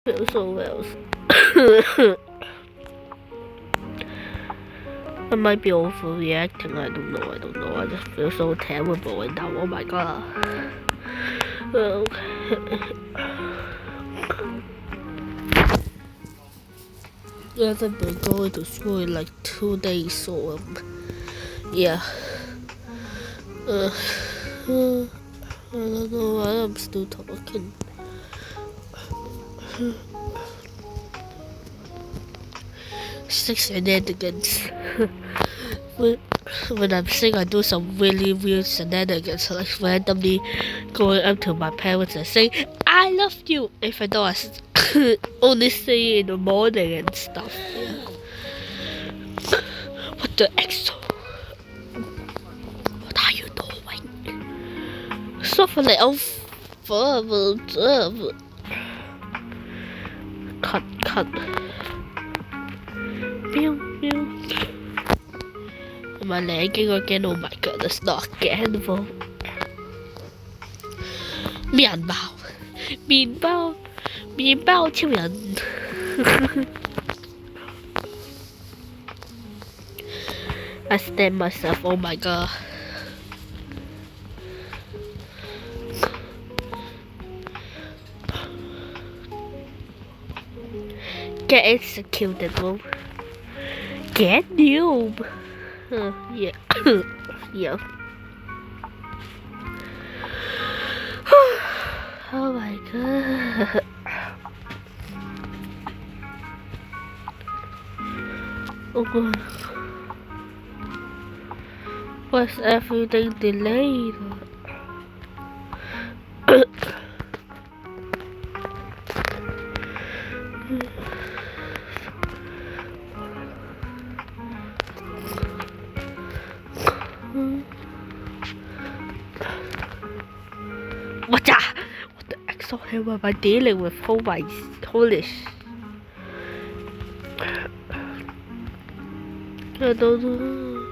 feel so well. I might be overreacting. I don't know. I just feel so terrible right now. Oh my god. Okay. I haven't been going to school in like 2 days, so yeah. I don't know why I'm still talking. Six shenanigans. when I'm sick, I do some really weird shenanigans, like randomly going up to my parents and saying, I love you, even though I only say it in the morning and stuff. Yeah. What the exo? What are you doing? Shuffling off. Cut. Pew, pew. Am I lagging again? Oh my god, that's not again. 面包超人。I stand myself. Oh my god. Get executed, bro. Get noob. Yeah. Yeah. Oh my god. Oh god. Why's everything delayed? What the actual hell am I dealing with? Oh my holy I don't know.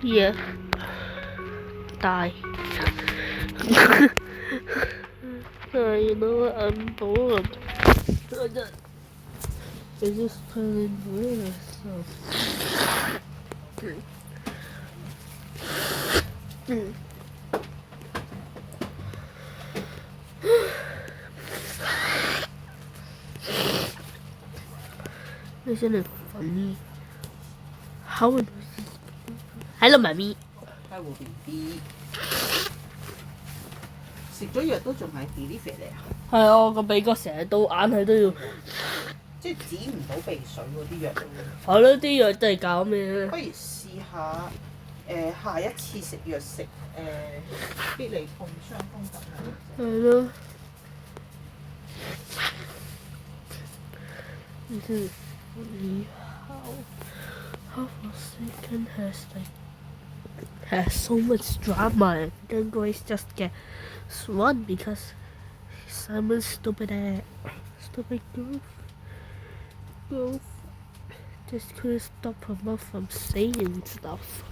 Yeah. Die. You know what? I'm bored. I just playing with myself. Isn't it funny? How would Hello, 媽咪。Hello B B，食咗藥都仲係 delete 嚟啊！係啊，我個鼻哥成日都硬係都要，即係止唔到鼻水嗰啲藥。係咯，啲藥都係搞咩？不如試下下一次食藥食必理痛傷風特啊！係咯。How Forsaken has so much drama and then Grace just gets one because Simon's stupid goof just couldn't stop her mouth from saying stuff.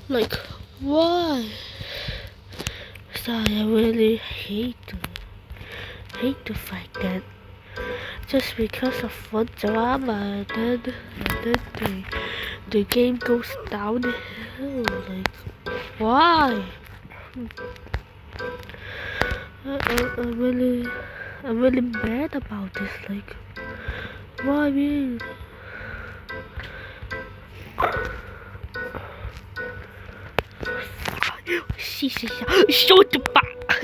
Like why? So I really hate the fact that just because of one drama and then the game goes downhill. Like why? I'm really mad about this. Like why me? Shoot the back.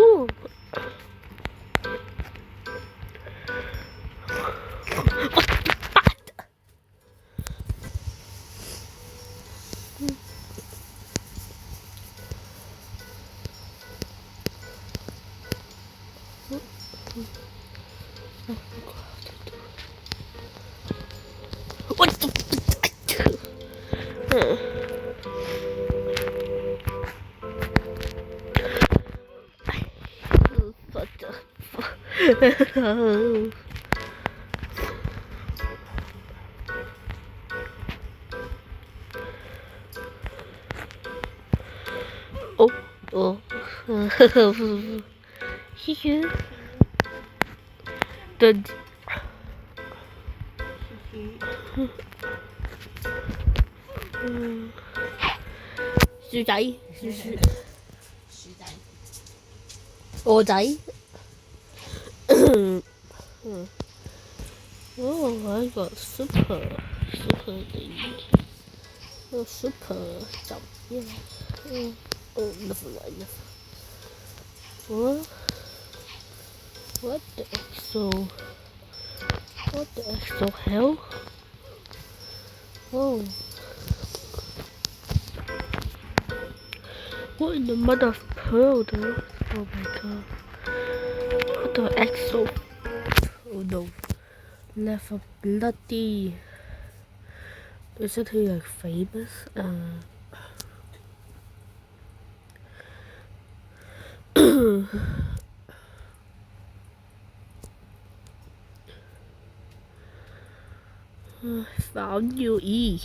Ooh. What the? What the? Oh, oh. The 薯仔，薯仔。鵝仔。Oh, I got super thing. Oh, super jump. Yeah. Oh, never mind. What? What the exo? What the exo hell? Oh. What in the mother of pearl though? Oh my god. What the exo? Oh no. Left a bloody. Isn't he like famous? I found you, E.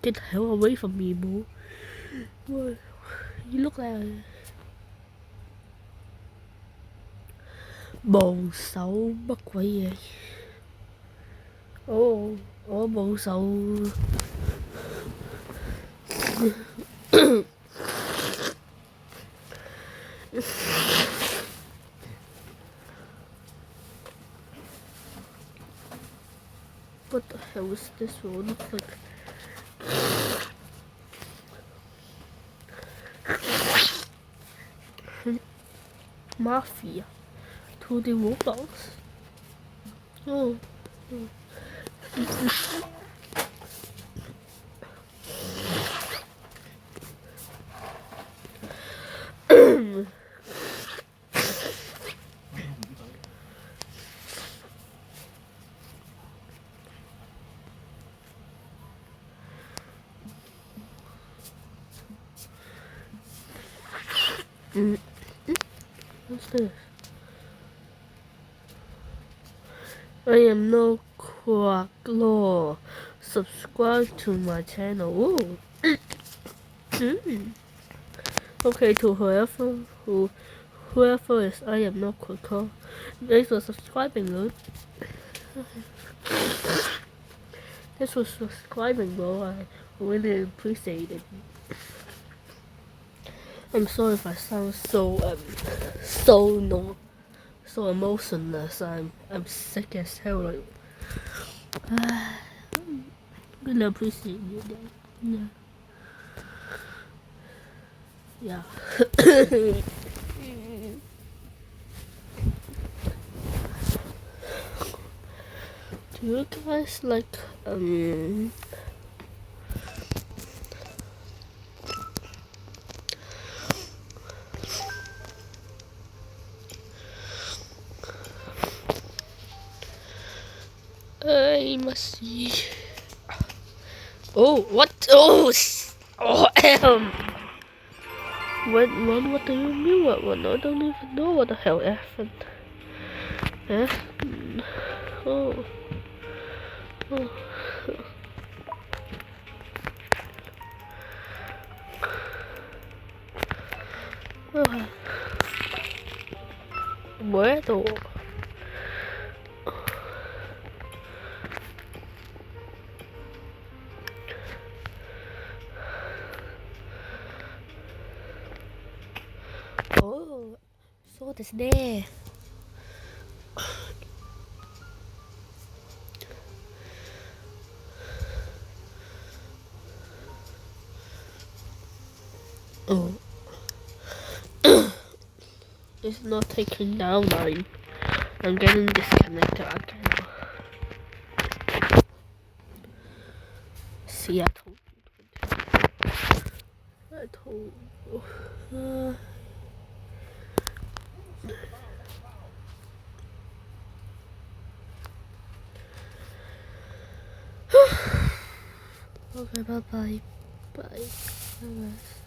Get the hell away from me, bro. What? You look like bồ sậu bất quỷ vậy. Bồ sậu. What the hell is this one? Like Mafia to the Roblox. Oh. What's this? I am no Quacklaw. Subscribe to my channel. Ooh. Okay, to whoever is I am no Quacklaw. Thanks for subscribing, dude. Thanks for subscribing, bro. I really appreciate it. I'm sorry if I sound so so emotionless. I'm sick as hell. Like, I'm gonna appreciate you, then. Yeah. Do you guys like I must see. Oh, what? Oh, what do you mean? What one? I don't even know what the hell happened. Oh. Oh. Oh. Where though? Oh, そうですね。Oh. It's not taking down line. I'm getting disconnected again. See, I told you. I told you. OK，拜拜，拜拜。